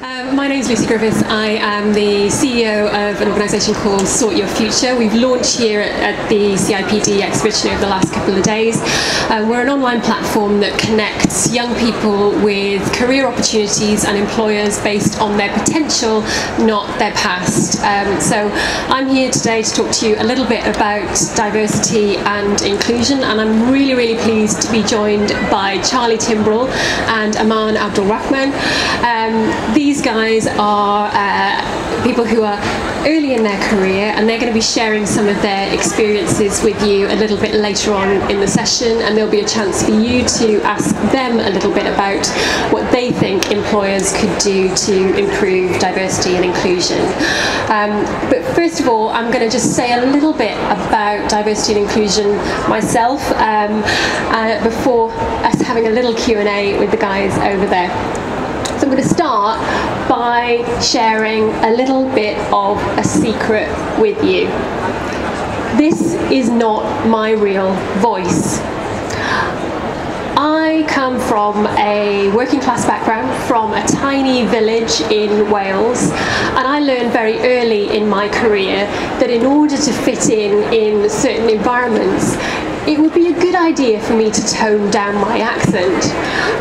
My name is Lucy Griffiths. I am the CEO of an organisation called Sort Your Future. We've launched here at the CIPD exhibition over the last couple of days. We're an online platform that connects young people with career opportunities and employers based on their potential, not their past. So I'm here today to talk to you a little bit about diversity and inclusion, and I'm really pleased to be joined by Charlie Timbrell and Amaan Abdulrahman. These guys are people who are early in their career, and they're going to be sharing some of their experiences with you a little bit later on in the session, and there'll be a chance for you to ask them a little bit about what they think employers could do to improve diversity and inclusion. But first of all, I'm going to just say a little bit about diversity and inclusion myself before us having a little Q&A with the guys over there. So I'm going to start by sharing a little bit of a secret with you. This is not my real voice. I come from a working class background, from a tiny village in Wales, and I learned very early in my career that in order to fit in certain environments, it would be a good idea for me to tone down my accent,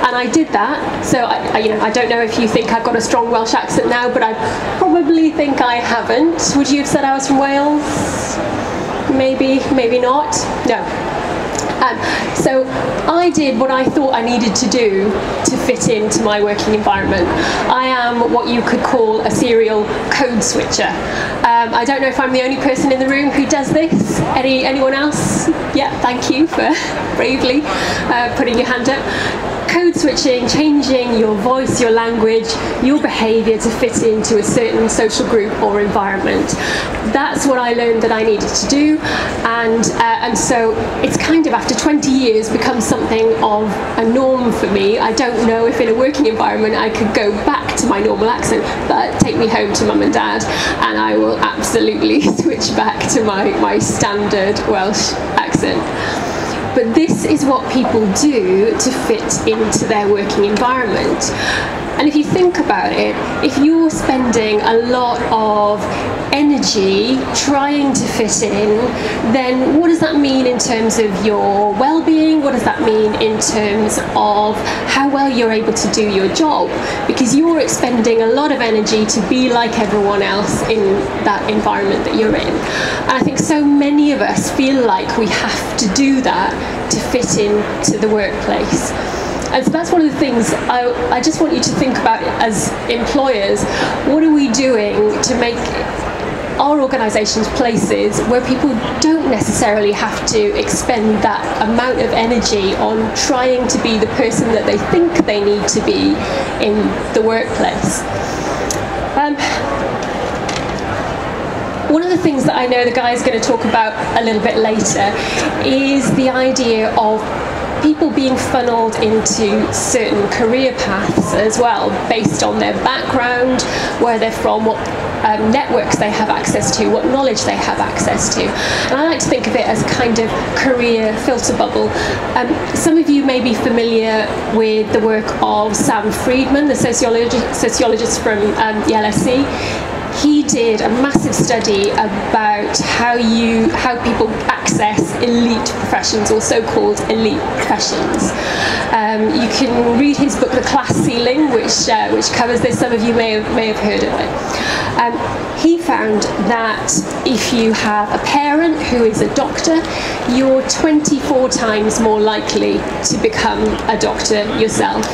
and I did that. So I don't know if you think I've got a strong Welsh accent now, but I probably think I haven't. Would you have said I was from Wales? Maybe not. No. So I did what I thought I needed to do to fit into my working environment. I am what you could call a serial code switcher. I don't know if I'm the only person in the room who does this. Anyone else? Yeah, thank you for bravely putting your hand up. Code switching, changing your voice, your language, your behaviour to fit into a certain social group or environment. That's what I learned that I needed to do, and so it's kind of, after 20 years, become something of a norm for me. I don't know if in a working environment I could go back to my normal accent, but take me home to mum and dad and I will absolutely switch back to my standard Welsh accent. But this is what people do to fit into their working environment. And if you think about it, if you're spending a lot of energy trying to fit in, then what does that mean in terms of your well-being? What does that mean in terms of how well you're able to do your job? Because you're expending a lot of energy to be like everyone else in that environment that you're in. And I think so many of us feel like we have to do that to fit into the workplace. And so that's one of the things I just want you to think about as employers. What are we doing to make our organisations places where people don't necessarily have to expend that amount of energy on trying to be the person that they think they need to be in the workplace? One of the things that I know the guys are going to talk about a little bit later is the idea of people being funneled into certain career paths as well, based on their background, where they're from, what networks they have access to, what knowledge they have access to. And I like to think of it as a kind of career filter bubble. Some of you may be familiar with the work of Sam Friedman, the sociologist from the LSE. He did a massive study about how people access elite professions, or so-called elite professions. You can read his book, The Class Ceiling, which covers this. Some of you may have heard of it. He found that if you have a parent who is a doctor, you're 24 times more likely to become a doctor yourself.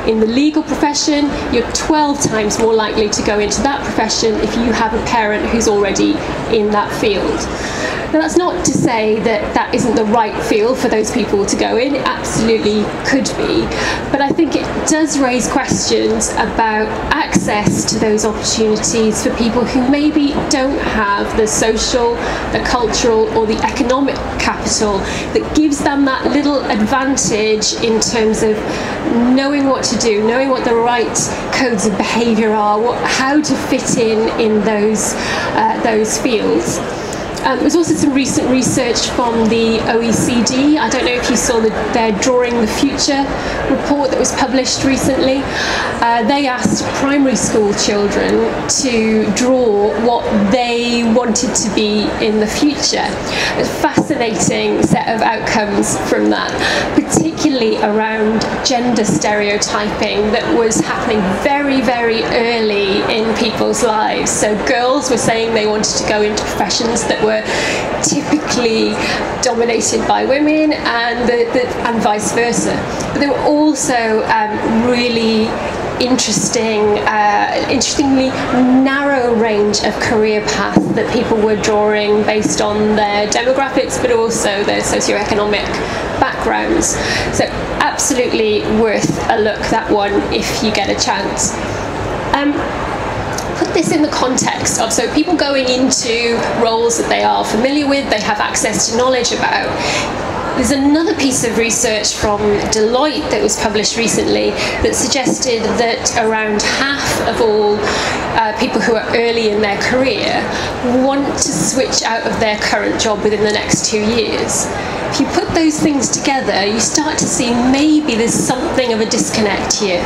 In the legal profession, you're 12 times more likely to go into that profession if you have a parent who's already in that field. Now, that's not to say that that isn't the right field for those people to go in. It absolutely could be. But I think it does raise questions about access to those opportunities for people who maybe don't have the social, the cultural, or the economic capital that gives them that little advantage in terms of knowing what to do, knowing what the right codes of behaviour are, how to fit in those fields. There's also some recent research from the OECD. I don't know if you saw their Drawing the Future report that was published recently. They asked primary school children to draw what they wanted to be in the future. A fascinating set of outcomes from that, particularly around gender stereotyping that was happening very, very early in people's lives. So girls were saying they wanted to go into professions that were typically dominated by women, and vice versa. But there were also really interestingly narrow range of career path that people were drawing based on their demographics, but also their socioeconomic backgrounds. So absolutely worth a look, that one, if you get a chance. Put this in the context of, so people going into roles that they are familiar with, they have access to knowledge about. There's another piece of research from Deloitte that was published recently that suggested that around half of all people who are early in their career want to switch out of their current job within the next 2 years. If you put those things together, you start to see maybe there's something of a disconnect here.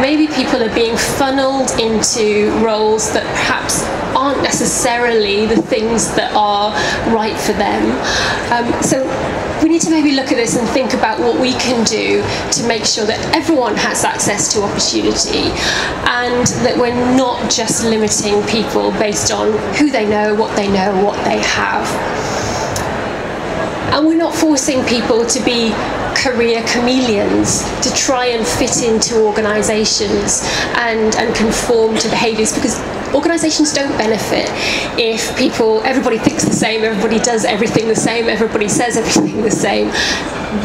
Maybe people are being funneled into roles that perhaps aren't necessarily the things that are right for them. So we need to maybe look at this and think about what we can do to make sure that everyone has access to opportunity, and that we're not just limiting people based on who they know, what they have. And we're not forcing people to be career chameleons, to try and fit into organisations and conform to behaviours, because organisations don't benefit if everybody thinks the same, everybody does everything the same, everybody says everything the same.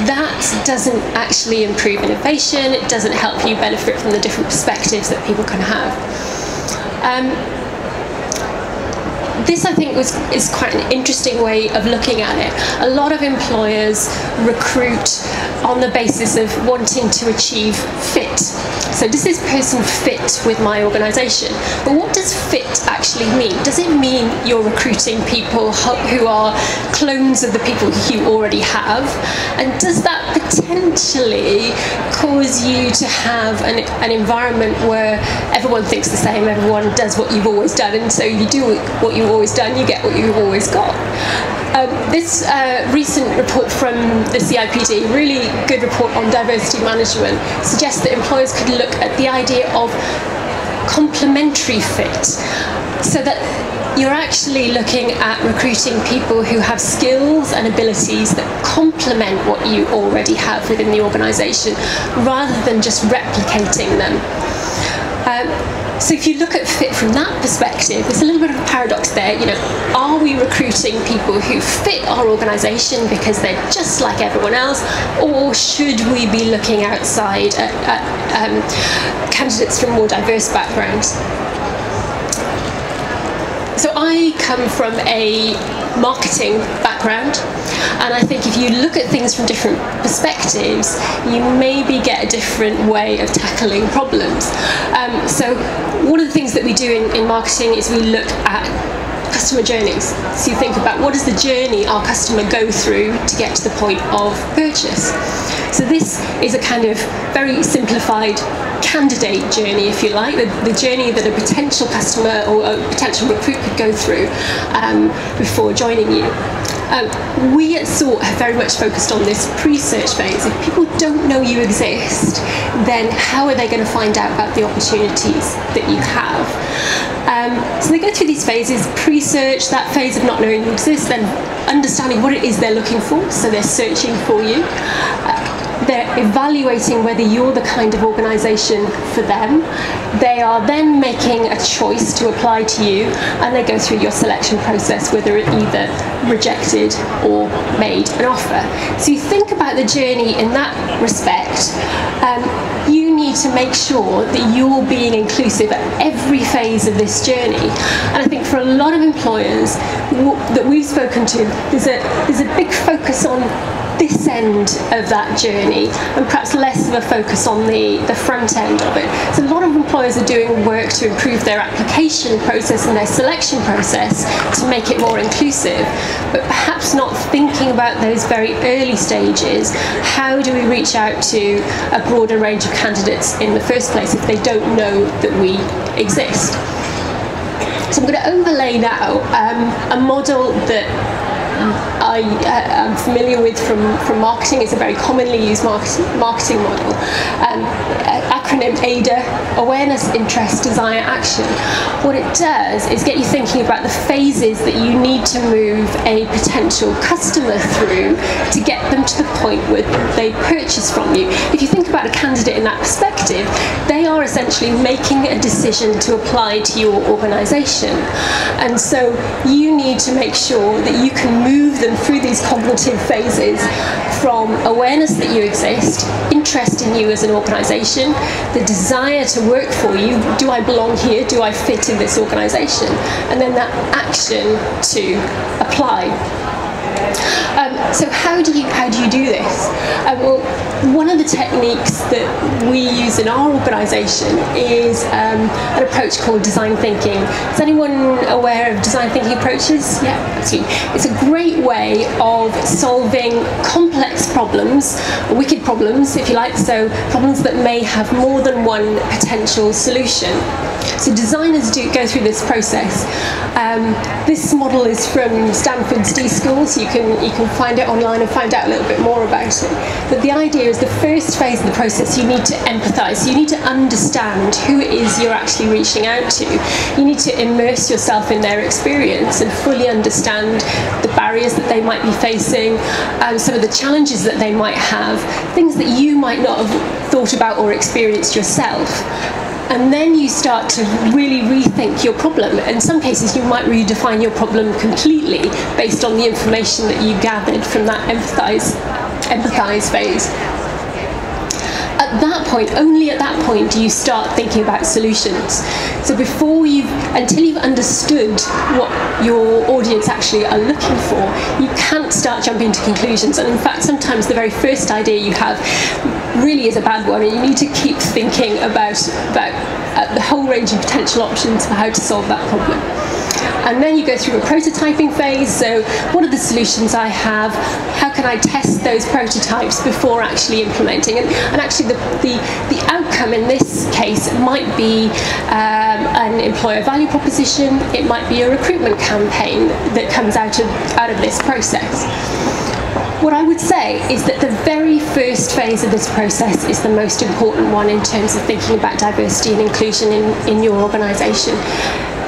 That doesn't actually improve innovation, it doesn't help you benefit from the different perspectives that people can have. This, I think, is quite an interesting way of looking at it. A lot of employers recruit on the basis of wanting to achieve fit. So does this person fit with my organisation? But what does fit actually mean? Does it mean you're recruiting people who are clones of the people you already have? And does that potentially cause you to have an environment where everyone thinks the same, everyone does what you've always done, and so you do what you've always done, you get what you've always got? This recent report from the CIPD, really good report on diversity management, suggests that employers could look at the idea of complementary fit, so that you're actually looking at recruiting people who have skills and abilities that complement what you already have within the organisation, rather than just replicating them. So if you look at fit from that perspective, there's a little bit of a paradox there. Are we recruiting people who fit our organisation because they're just like everyone else, or should we be looking outside at candidates from more diverse backgrounds? So I come from a marketing background, and I think if you look at things from different perspectives, you maybe get a different way of tackling problems. So one of the things that we do in marketing is we look at customer journeys. So you think about, what is the journey our customer go through to get to the point of purchase? So this is a kind of very simplified candidate journey, if you like, the journey that a potential customer or a potential recruit could go through before joining you. We at SORT have very much focused on this pre-search phase. If people don't know you exist, then how are they going to find out about the opportunities that you have? So they go through these phases: pre-search, that phase of not knowing you exist, then understanding what it is they're looking for, so they're searching for you. They're evaluating whether you're the kind of organisation for them. They are then making a choice to apply to you, and they go through your selection process, whether it either rejected or made an offer. So you think about the journey in that respect. You need to make sure that you're being inclusive at every phase of this journey. And I think for a lot of employers that we've spoken to, there's a big focus on this end of that journey and perhaps less of a focus on the front end of it. So a lot of employers are doing work to improve their application process and their selection process to make it more inclusive, but perhaps not thinking about those very early stages. How do we reach out to a broader range of candidates in the first place if they don't know that we exist? So I'm going to overlay now a model that I am familiar with from marketing. It's a very commonly used marketing model. Acronym AIDA: awareness, interest, desire, action. What it does is get you thinking about the phases that you need to move a potential customer through to get them to the point where they purchase from you. If you think about a candidate in that perspective, they are essentially making a decision to apply to your organisation. And so you need to make sure that you can move them through these cognitive phases from awareness that you exist, interest in you as an organisation, the desire to work for you, do I belong here, do I fit in this organisation, and then that action to apply. So how do you do this? Well, one of the techniques that we use in our organisation is an approach called design thinking. Is anyone aware of design thinking approaches? Yeah, absolutely. It's a great way of solving complex problems, wicked problems, if you like, so problems that may have more than one potential solution. So designers go through this process. This model is from Stanford's D School, so you can find it online and find out a little bit more about it. But the idea is the first phase of the process, you need to empathise. So you need to understand who it is you're actually reaching out to. You need to immerse yourself in their experience and fully understand the barriers that they might be facing, some of the challenges that they might have, things that you might not have thought about or experienced yourself. And then you start to really rethink your problem. In some cases, you might redefine your problem completely based on the information that you gathered from that empathise phase. At that point, only at that point, do you start thinking about solutions. So until you've understood what your audience actually are looking for, you can't start jumping to conclusions. And in fact, sometimes the very first idea you have really is a bad one, and you need to keep thinking about the whole range of potential options for how to solve that problem. And then you go through a prototyping phase. So what are the solutions I have? How can I test those prototypes before actually implementing? And actually the outcome in this case might be an employer value proposition. It might be a recruitment campaign that comes out of this process. What I would say is that the very first phase of this process is the most important one in terms of thinking about diversity and inclusion in your organisation.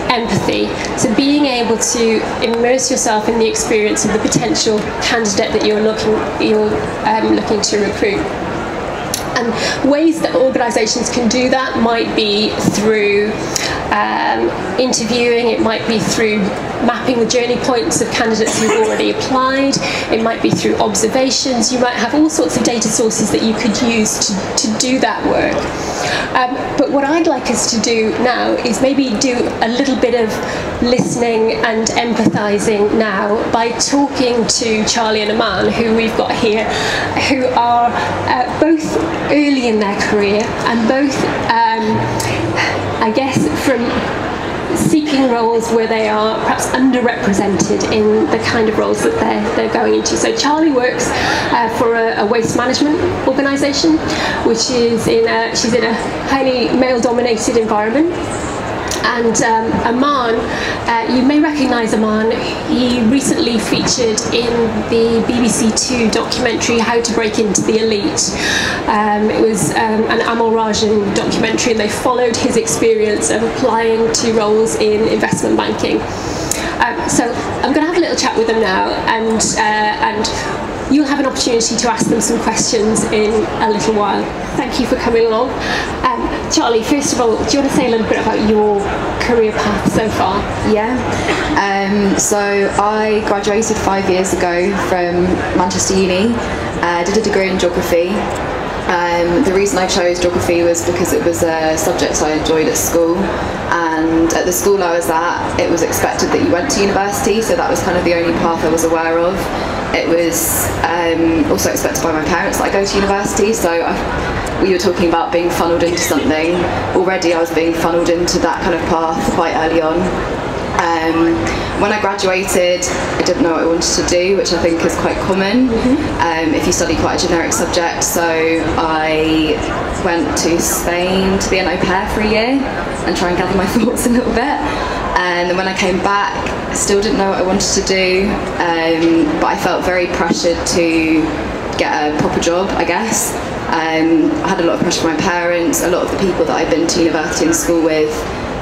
Empathy. So being able to immerse yourself in the experience of the potential candidate that you're looking to recruit. And ways that organisations can do that might be through interviewing, it might be through mapping the journey points of candidates who've already applied, it might be through observations, you might have all sorts of data sources that you could use to do that work. But what I'd like us to do now is maybe do a little bit of listening and empathising now by talking to Charlie and Amman, who we've got here, who are both early in their career and both, I guess, from seeking roles where they are perhaps underrepresented in the kind of roles that they're going into. So Charlie works for a waste management organisation, which is she's in a highly male-dominated environment. And Amaan, you may recognise Amaan. He recently featured in the BBC Two documentary How to Break Into the Elite. It was an Amal Rajan documentary, and they followed his experience of applying to roles in investment banking. So I'm going to have a little chat with them now, and you'll have an opportunity to ask them some questions in a little while. Thank you for coming along. Charlie, first of all, do you want to say a little bit about your career path so far? Yeah. So I graduated 5 years ago from Manchester Uni. Did a degree in geography. The reason I chose geography was because it was a subject I enjoyed at school, and at the school I was at, it was expected that you went to university, so that was kind of the only path I was aware of. it was also expected by my parents that I go to university, so we were talking about being funneled into something. Already I was being funneled into that kind of path quite early on. When I graduated, I didn't know what I wanted to do, which I think is quite common if you study quite a generic subject. So I went to Spain to be an au pair for a year and try and gather my thoughts a little bit. And then when I came back, I still didn't know what I wanted to do, but I felt very pressured to get a proper job, I guess. I had a lot of pressure from my parents. A lot of the people that I'd been to university and school with,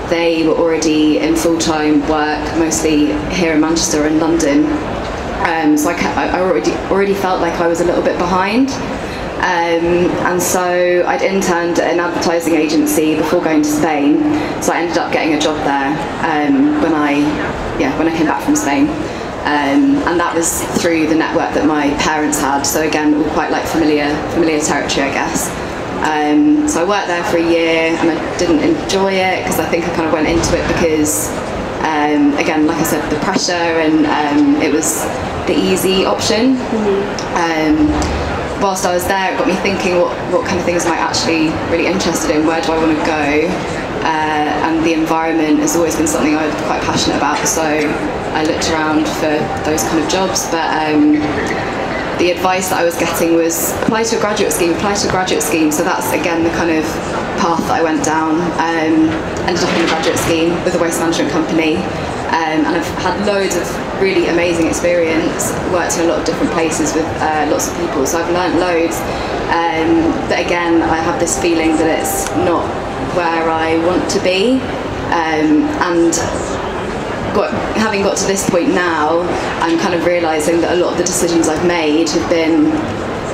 they were already in full-time work, mostly here in Manchester and London. So I already felt like I was a little bit behind. And so I'd interned at an advertising agency before going to Spain. So I ended up getting a job there when I came back from Spain. And that was through the network that my parents had. So again, all quite like familiar territory, I guess. So I worked there for a year and I didn't enjoy it because I think I kind of went into it because, again, like I said, the pressure and it was the easy option. Whilst I was there, it got me thinking what kind of things am I actually really interested in, where do I want to go? And the environment has always been something I'm quite passionate about, so I looked around for those kind of jobs, but the advice that I was getting was apply to a graduate scheme, so that's again the kind of path that I went down. Ended up in a graduate scheme with a waste management company, and I've had loads of really amazing experience, worked in a lot of different places with lots of people, so I've learnt loads, but again I have this feeling that it's not where I want to be, and having got to this point now, I'm kind of realising that a lot of the decisions I've made have been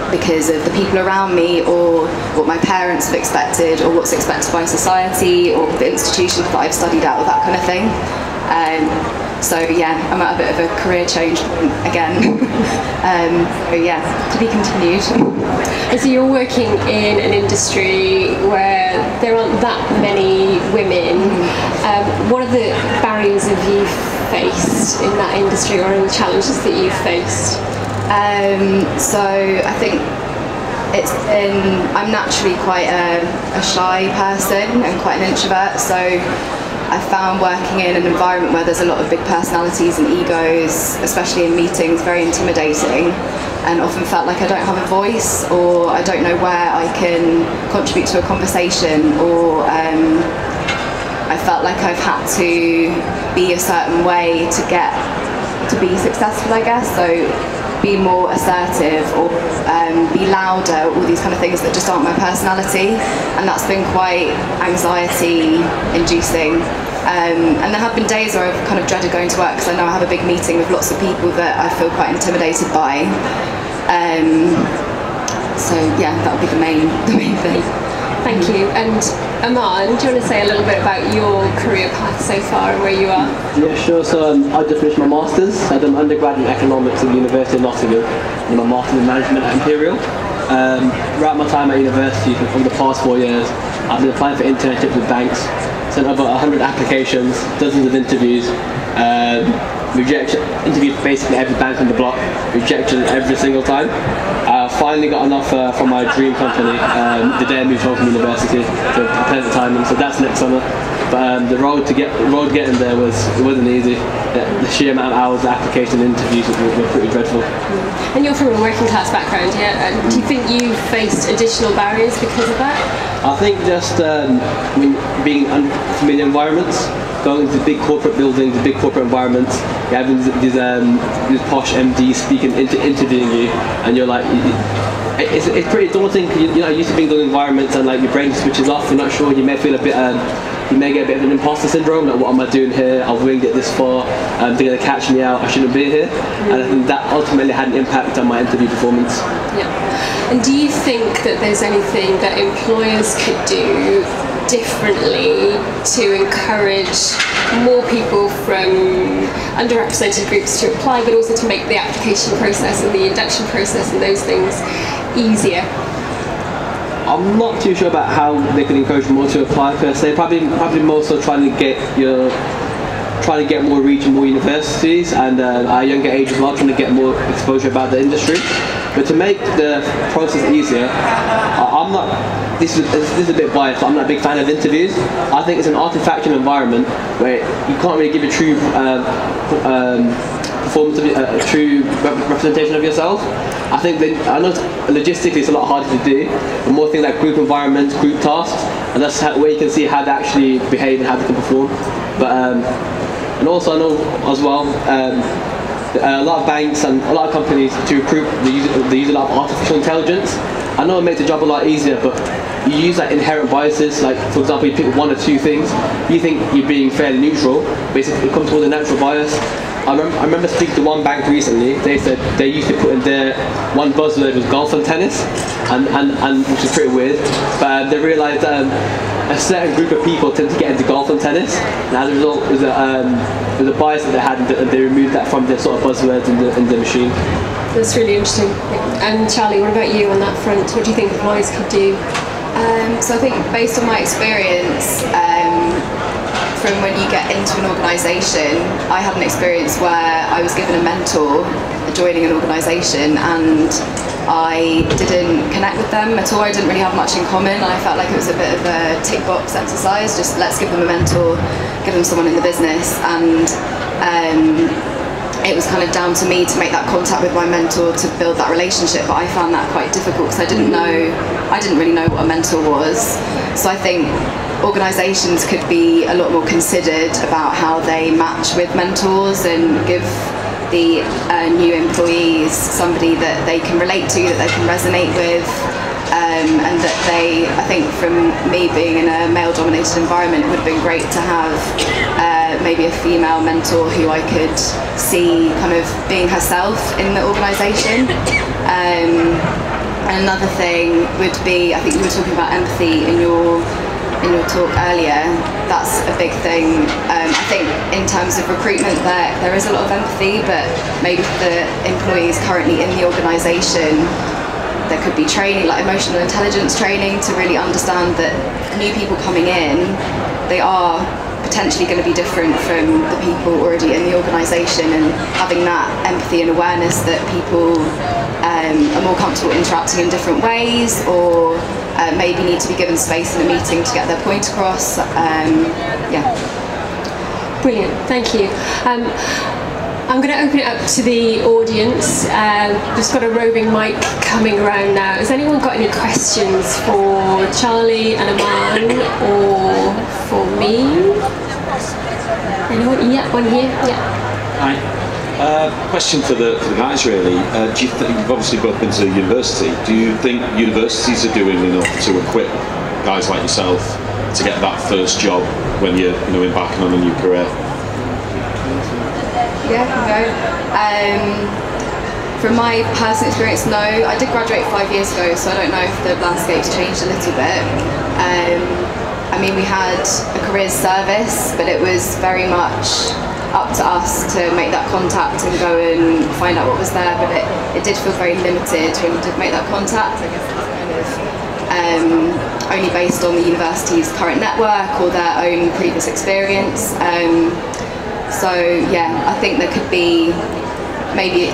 because of the people around me, or what my parents have expected, or what's expected by society, or the institutions that I've studied at, or that kind of thing. So yeah, I'm at a bit of a career change again. But yeah, to be continued. And so you're working in an industry where there aren't that many women. What are the barriers have you faced in that industry, or any challenges that you've faced? So I think I'm naturally quite a shy person and quite an introvert, so I found working in an environment where there's a lot of big personalities and egos, especially in meetings, very intimidating, and often felt like I don't have a voice, or I don't know where I can contribute to a conversation, or I felt like I've had to be a certain way to be successful, I guess. So be more assertive, or be louder, all these kind of things that just aren't my personality, and that's been quite anxiety inducing. And there have been days where I've kind of dreaded going to work because I know I have a big meeting with lots of people that I feel quite intimidated by. So yeah, that would be the main thing. Thank you. And Amaan, do you want to say a little bit about your career path so far and where you are? Yeah, sure. So I just finished my Masters. I did an undergrad in economics at the University of Nottingham and my Masters in management at Imperial. Throughout my time at university, over the past 4 years, I've been applying for internships with banks, sent over 100 applications, dozens of interviews, interviewed basically every bank on the block, rejection every single time. I finally got an offer from my dream company the day I moved home from university, so perfect timing, so that's next summer. But the road getting there wasn't easy. The sheer amount of hours, the application and interviews were pretty dreadful. And you're from a working class background, yeah? Do you think you faced additional barriers because of that? I think just being in unfamiliar environments, going into big corporate buildings, big corporate environments, you're having these posh MDs speaking, interviewing you, and you're like, it's pretty daunting. You're not used to being in those environments, and like your brain switches off. You're not sure. You may feel a bit. You may get a bit of an imposter syndrome. Like, what am I doing here? I've winged it this far. They're going to catch me out. I shouldn't be here. And I think that ultimately had an impact on my interview performance. Yeah. And do you think that there's anything that employers could do differently to encourage more people from underrepresented groups to apply, but also to make the application process and the induction process and those things easier? I'm not too sure about how they could encourage more to apply per se. Probably more so trying to get your trying to get more reach in more universities, and at a younger age as well, trying to get more exposure about the industry. But to make the process easier, I'm not. This is a bit biased, but I'm not a big fan of interviews. I think it's an artifactual environment where you can't really give a true performance, a true representation of yourself. I think I know logistically it's a lot harder to do, but more things like group environments, group tasks, and that's where you can see how they actually behave and how they can perform. But and also I know as well, a lot of banks and a lot of companies to recruit, they use a lot of artificial intelligence. I know it makes the job a lot easier, but you use like inherent biases. Like for example, you pick one or two things, you think you're being fairly neutral, basically it comes with a natural bias. I remember speaking to one bank recently. They said they used to put in their one buzzword was golf and tennis, and which is pretty weird. But they realised that a certain group of people tend to get into golf and tennis, and as a result, there's a bias that they had, and they removed that from their sort of buzzwords in the machine. That's really interesting. And Charlie, what about you on that front? What do you think employees could do? So I think based on my experience, from when you get into an organisation, I had an experience where I was given a mentor joining an organisation, and I didn't connect with them at all. I didn't really have much in common. I felt like it was a bit of a tick box exercise, just let's give them a mentor, give them someone in the business, and it was kind of down to me to make that contact with my mentor to build that relationship, but I found that quite difficult because I didn't really know what a mentor was. So I think organisations could be a lot more considered about how they match with mentors and give the new employees somebody that they can relate to, that they can resonate with, and that I think from me being in a male-dominated environment, it would have been great to have maybe a female mentor who I could see kind of being herself in the organisation. And another thing would be, I think you were talking about empathy in your talk earlier. That's a big thing. I think in terms of recruitment there is a lot of empathy, but maybe for the employees currently in the organisation, there could be training, like emotional intelligence training, to really understand that new people coming in, they are potentially going to be different from the people already in the organisation, and having that empathy and awareness that people are more comfortable interacting in different ways, or maybe need to be given space in a meeting to get their point across. Yeah. Brilliant, thank you. I'm going to open it up to the audience. Just got a roving mic coming around now. Has anyone got any questions for Charlie and Amaan, or for me? Anyone? Yeah, one here. Yeah. Hi. Question for the guys really. Do you think, you've obviously both been to university, do you think universities are doing enough to equip guys like yourself to get that first job when you're embarking on a new career? Yeah, I can go. From my personal experience, no. I did graduate 5 years ago, so I don't know if the landscape's changed a little bit. I mean, we had a careers service, but it was very much up to us to make that contact and go and find out what was there, but it did feel very limited when you did make that contact. I guess it's kind of only based on the university's current network or their own previous experience. So yeah, I think there could be, maybe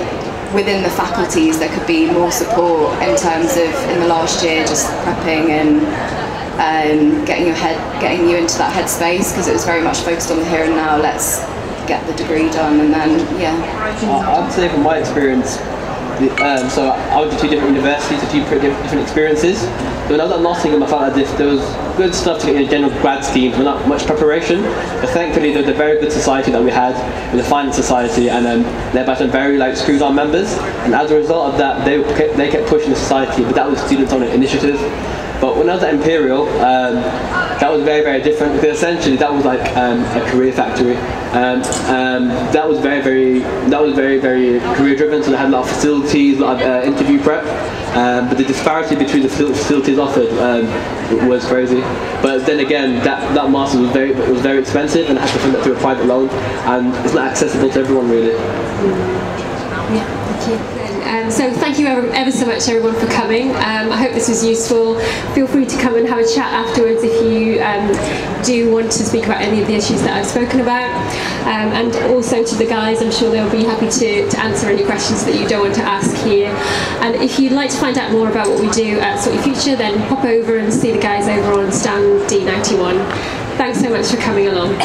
within the faculties, there could be more support in terms of, in the last year, just prepping and getting you into that headspace, because it was very much focused on the here and now. Let's get the degree done, and then I'd say from my experience, so I went to 2 different universities, 2 different experiences. So when I was at Nottingham, I felt like there was good stuff to get in a general grad scheme, but not much preparation. But thankfully, there was a very good society that we had, with the finance society, and led by some very screwed on members. And as a result of that, they kept pushing the society, but that was students on an initiative. But when I was at Imperial, that was very, very different, because essentially that was like a career factory. That was very, very career driven. So they had a lot of facilities, a lot of interview prep. But the disparity between the facilities offered was crazy. But then again, that master was very expensive, and I had to fund that through a private loan, and it's not accessible to everyone really. Yeah, thank you. So thank you ever so much, everyone, for coming. I hope this was useful. Feel free to come and have a chat afterwards if you do want to speak about any of the issues that I've spoken about. And also to the guys, I'm sure they'll be happy to answer any questions that you don't want to ask here. And if you'd like to find out more about what we do at Sort Your Future, then pop over and see the guys over on stand D91. Thanks so much for coming along.